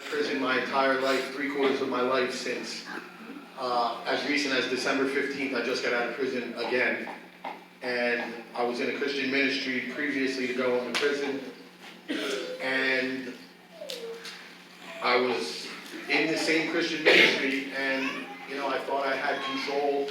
prison my entire life, 3/4 of my life since as recent as December 15th, I just got out of prison again. And I was in a Christian ministry previously to go into prison. And I was in the same Christian ministry, and I thought I had control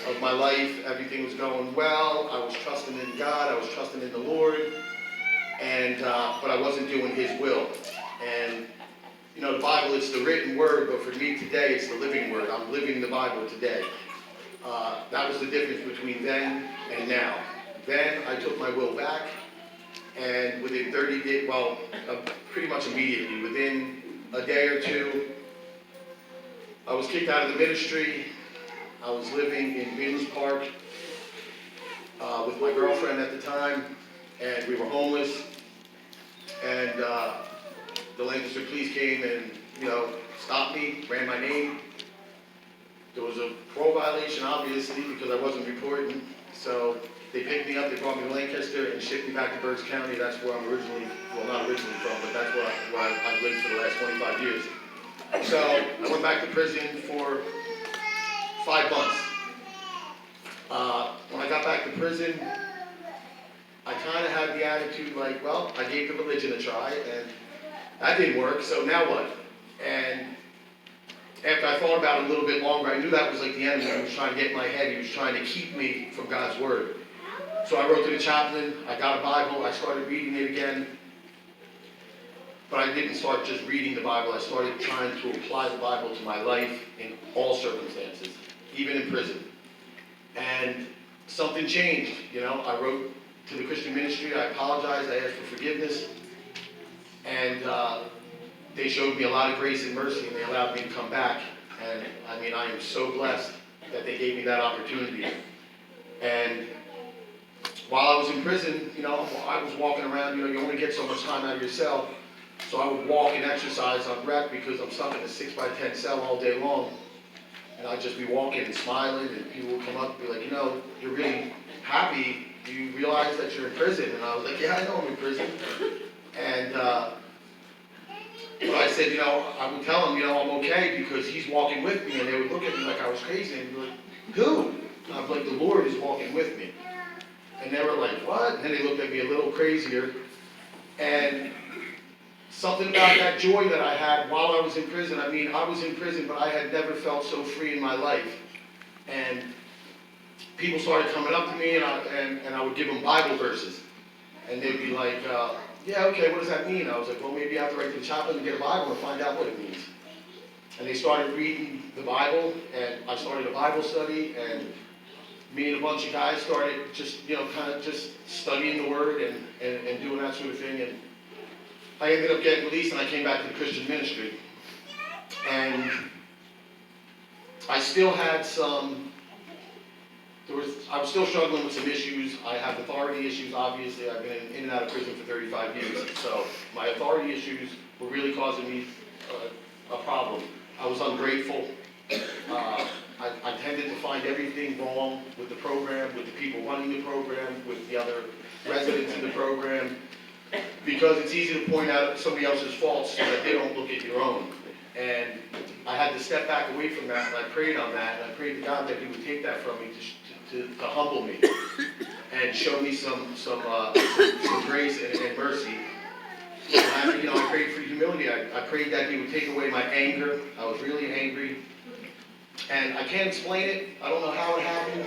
of my life. Everything was going well. I was trusting in God. I was trusting in the Lord. And but I wasn't doing His will. And the Bible, it's the written word, but for me today, it's the living word. I'm living the Bible today. That was the difference between then and now. Then I took my will back, and within 30 days, pretty much immediately, within a day or two, I was kicked out of the ministry. I was living in Vince Park with my girlfriend at the time, and we were homeless. And the Lancaster police came and, stopped me, ran my name. There was a parole violation, obviously, because I wasn't reporting. So they picked me up, they brought me to Lancaster and shipped me back to Berks County. That's where I'm not originally from, but that's where I've lived for the last 25 years. So I went back to prison for 5 months. When I got back to prison, I kind of had the attitude like, well, I gave the religion a try, and that didn't work, so now what? And after I thought about it a little bit longer, I knew that was like the enemy. He was trying to get in my head. He was trying to keep me from God's word. So I wrote to the chaplain. I got a Bible. I started reading it again. But I didn't start just reading the Bible. I started trying to apply the Bible to my life in all circumstances, even in prison. And something changed. I wrote to the Christian ministry. I apologized. I asked for forgiveness. And they showed me a lot of grace and mercy, and they allowed me to come back. And I am so blessed that they gave me that opportunity. And while I was in prison, I was walking around. You only get so much time out of your cell. So I would walk and exercise on rep because I'm stuck in a 6x10 cell all day long. And I'd just be walking and smiling, and people would come up and be like, you're really happy. Do you realize that you're in prison? And I was like, yeah, I know I'm in prison. And but I said, I would tell him, I'm okay because he's walking with me. And they would look at me like I was crazy and be like, who? And I was like, the Lord is walking with me. And they were like, what? And then they looked at me a little crazier. And something about that joy that I had while I was in prison. I was in prison, but I had never felt so free in my life. And people started coming up to me, and I would give them Bible verses. And they'd be like, yeah, okay, what does that mean? I was like, well, maybe I have to write to the chaplain and get a Bible and find out what it means. And they started reading the Bible, and I started a Bible study, and me and a bunch of guys started just, kind of just studying the Word and doing that sort of thing. And I ended up getting released, and I came back to the Christian ministry. And I still had I was still struggling with some issues. I have authority issues, obviously. I've been in and out of prison for 35 years. So my authority issues were really causing me a problem. I was ungrateful. I tended to find everything wrong with the program, with the people running the program, with the other residents in the program, because it's easy to point out somebody else's faults so that they don't look at your own. And I had to step back away from that, and I prayed on that, and I prayed to God that He would take that from me to humble me and show me some grace and mercy. And I prayed for humility. I prayed that He would take away my anger. I was really angry. And I can't explain it. I don't know how it happened,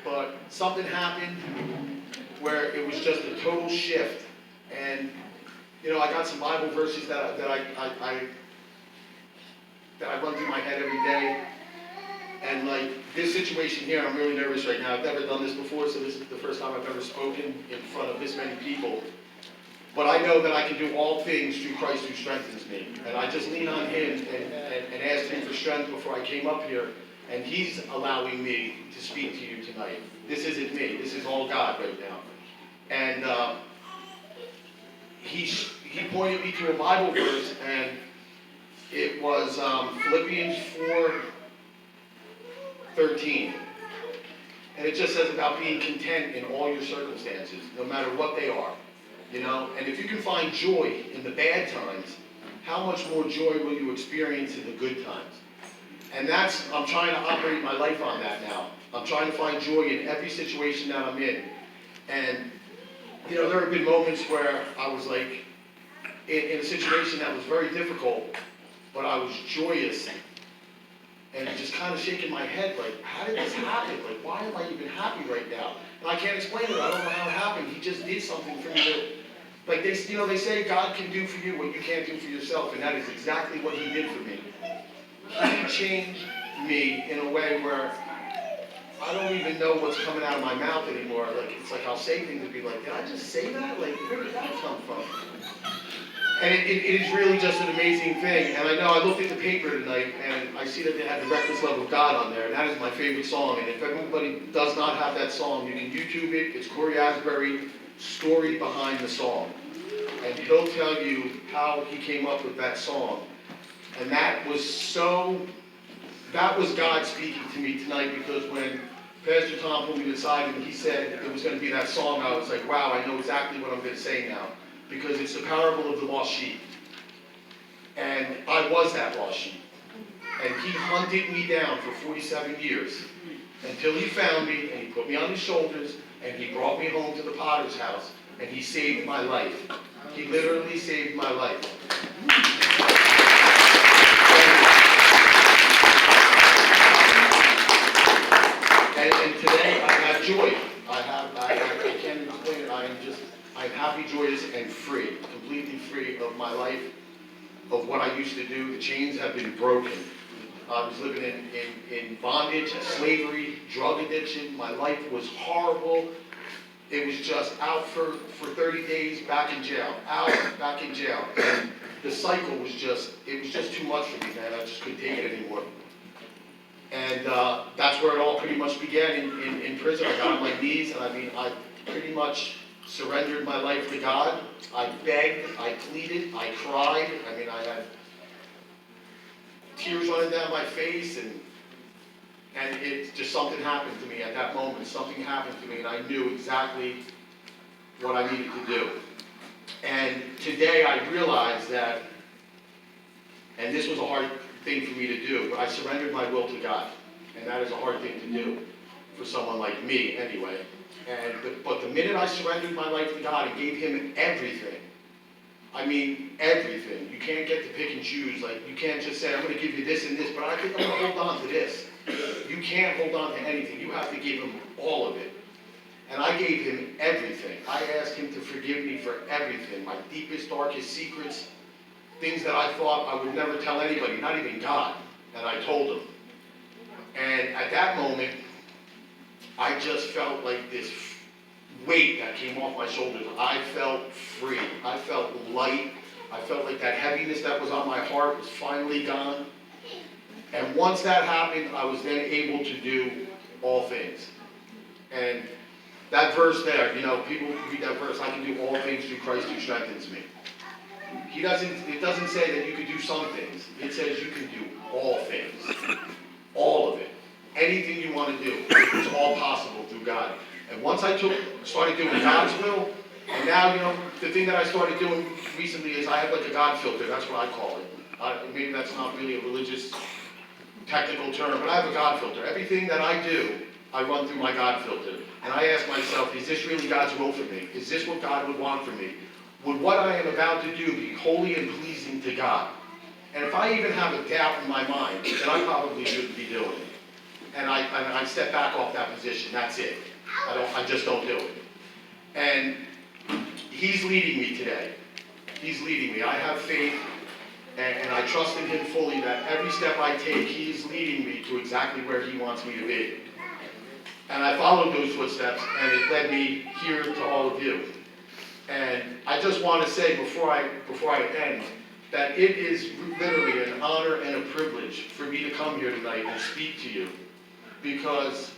but something happened where it was just a total shift. And I got some Bible verses that I run through my head every day. And like this situation here, I'm really nervous right now. I've never done this before, so this is the first time I've ever spoken in front of this many people. But I know that I can do all things through Christ who strengthens me. And I just lean on Him and asked Him for strength before I came up here. And He's allowing me to speak to you tonight. This isn't me. This is all God right now. And He pointed me to a Bible verse, and it was Philippians 4:13. And it just says about being content in all your circumstances, no matter what they are. And if you can find joy in the bad times, how much more joy will you experience in the good times? And I'm trying to operate my life on that now. I'm trying to find joy in every situation that I'm in. And, there have been moments where I was like, in a situation that was very difficult, but I was joyous and just kind of shaking my head like, how did this happen? Like, why am I even happy right now? And I can't explain it. I don't know how it happened. He just did something for me like they say God can do for you what you can't do for yourself, and that is exactly what he did for me. He changed me in a way where I don't even know what's coming out of my mouth anymore. Like, it's like I'll say things and be like, did I just say that? Like, where did that come from? And it is really just an amazing thing. And I know I looked at the paper tonight and I see that they had the Reckless Love of God on there, and that is my favorite song. And if everybody does not have that song, you can YouTube it. It's Corey Asbury, Story Behind the Song. And he'll tell you how he came up with that song. And that was God speaking to me tonight, because when Pastor Tom pulled me aside and he said it was going to be that song, I was like, wow, I know exactly what I'm going to say now. Because it's the parable of the lost sheep. And I was that lost sheep. And he hunted me down for 47 years until he found me and he put me on his shoulders and he brought me home to the Potter's house and he saved my life. He literally saved my life. And today I have joy. I can't explain it. I'm happy, joyous, and free, completely free of my life, of what I used to do. The chains have been broken. I was living in bondage, slavery, drug addiction. My life was horrible. It was just out for 30 days, back in jail, out, back in jail. And the cycle was just too much for me, man. I just couldn't take it anymore. And that's where it all pretty much began, in prison. I got on my knees, and I pretty much surrendered my life to God. I begged, I pleaded, I cried. I had tears running down my face, and it just, something happened to me at that moment. Something happened to me, and I knew exactly what I needed to do. And today I realized that, and this was a hard thing for me to do, but I surrendered my will to God. And that is a hard thing to do for someone like me anyway. But the minute I surrendered my life to God and gave him everything, everything. You can't get to pick and choose. Like, you can't just say, I'm going to give you this and this, but I think I'm going to hold on to this. You can't hold on to anything. You have to give him all of it. And I gave him everything. I asked him to forgive me for everything. My deepest, darkest secrets, things that I thought I would never tell anybody, not even God. And I told him. And at that moment, I just felt like this weight that came off my shoulders. I felt free. I felt light. I felt like that heaviness that was on my heart was finally gone. And once that happened, I was then able to do all things. And that verse there, people read that verse, I can do all things through Christ who strengthens me. It doesn't say that you can do some things. It says you can do all things. All of it. Anything you want to do, it's all possible through God. And once I started doing God's will, and now, the thing that I started doing recently is I have like a God filter. That's what I call it. Maybe that's not really a religious technical term, but I have a God filter. Everything that I do, I run through my God filter. And I ask myself, is this really God's will for me? Is this what God would want for me? Would what I am about to do be holy and pleasing to God? And if I even have a doubt in my mind, then I probably shouldn't be doing it. And I step back off that position. That's it. I just don't do it. And he's leading me today. He's leading me. I have faith, and I trust in him fully that every step I take, he is leading me to exactly where he wants me to be. And I followed those footsteps, and it led me here to all of you. And I just want to say before I end, that it is literally an honor and a privilege for me to come here tonight and speak to you, because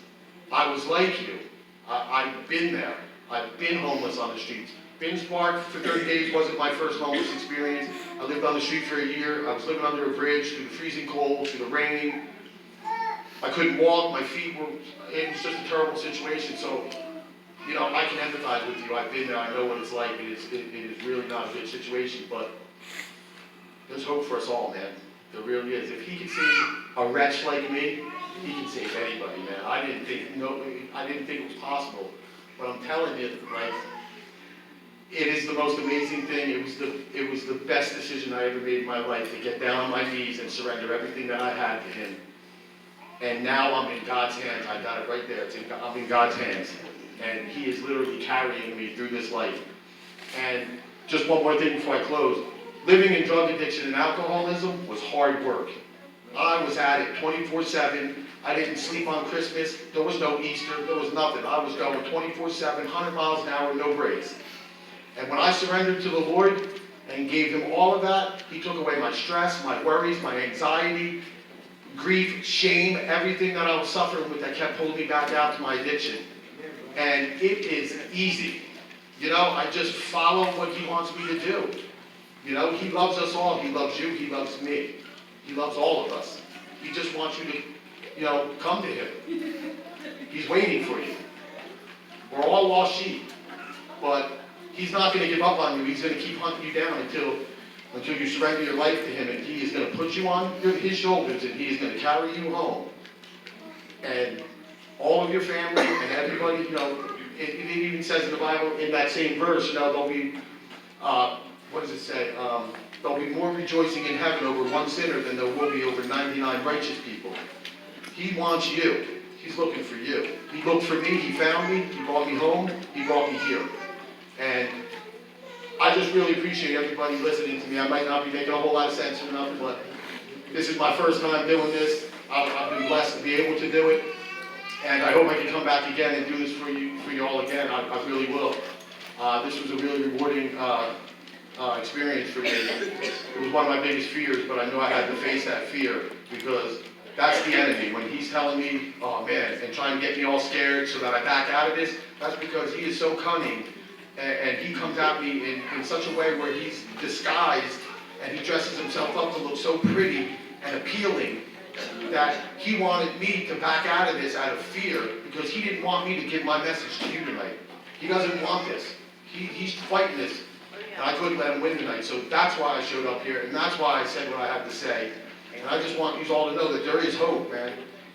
I was like you. I've been there. I've been homeless on the streets. Binge Park for 30 days wasn't my first homeless experience. I lived on the street for a year. I was living under a bridge through the freezing cold, through the rain. I couldn't walk. My feet were, it was just a terrible situation. So, I can empathize with you. I've been there. I know what it's like. It is really not a good situation. But There's hope for us all, man. There really is. If he can save a wretch like me, he can save anybody, man. I didn't think it was possible. But I'm telling you, like, it is the most amazing thing. It was the best decision I ever made in my life, to get down on my knees and surrender everything that I had to him. And now I'm in God's hands. I got it right there. I'm in God's hands. And he is literally carrying me through this life. And just one more thing before I close. Living in drug addiction and alcoholism was hard work. I was at it 24/7. I didn't sleep on Christmas. There was no Easter. There was nothing. I was going 24/7, 100 miles an hour, no breaks. And when I surrendered to the Lord and gave him all of that, he took away my stress, my worries, my anxiety, grief, shame, everything that I was suffering with that kept holding me back out to my addiction. And it is easy. You know, I just follow what he wants me to do. You know, he loves us all. He loves you. He loves me. He loves all of us. He just wants you to, you know, come to him. He's waiting for you. We're all lost sheep. But he's not going to give up on you. He's going to keep hunting you down until you surrender your life to him. And he is going to put you on his shoulders, and he is going to carry you home. And all of your family and everybody, you know, it even says in the Bible, in that same verse, you know, there'll be, what does it say? There'll be more rejoicing in heaven over one sinner than there will be over 99 righteous people. He wants you. He's looking for you. He looked for me. He found me. He brought me home. He brought me here. And I just really appreciate everybody listening to me. I might not be making a whole lot of sense or nothing, but this is my first time doing this. I've been blessed to be able to do it. And I hope I can come back again and do this for you all again. I really will. This was a really rewarding experience for me. It was one of my biggest fears, but I knew I had to face that fear, because that's the enemy. When he's telling me, oh man, and trying to get me all scared so that I back out of this, that's because he is so cunning, and he comes at me in such a way where he's disguised, and he dresses himself up to look so pretty and appealing, that he wanted me to back out of this out of fear, because he didn't want me to give my message to you tonight. He doesn't want this. He's fighting this, and I couldn't let him win tonight. So that's why I showed up here, and that's why I said what I have to say. And I just want you all to know that there is hope, man.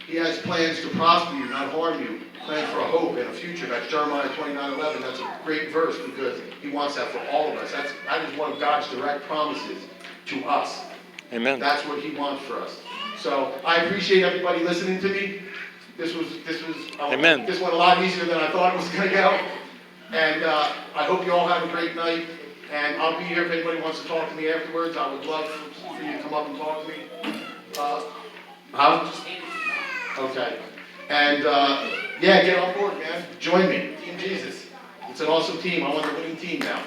He has plans to prosper you, not harm you. Plans for a hope and a future. That's Jeremiah 29:11. That's a great verse, because he wants that for all of us. That is one of God's direct promises to us. Amen. That's what he wants for us. So I appreciate everybody listening to me. This was Amen. This went a lot easier than I thought it was going to go. And I hope you all have a great night. And I'll be here if anybody wants to talk to me afterwards. I would love for you to come up and talk to me. Okay. And yeah, get on board, man. Join me. Team Jesus. It's an awesome team. I'm on the winning team now.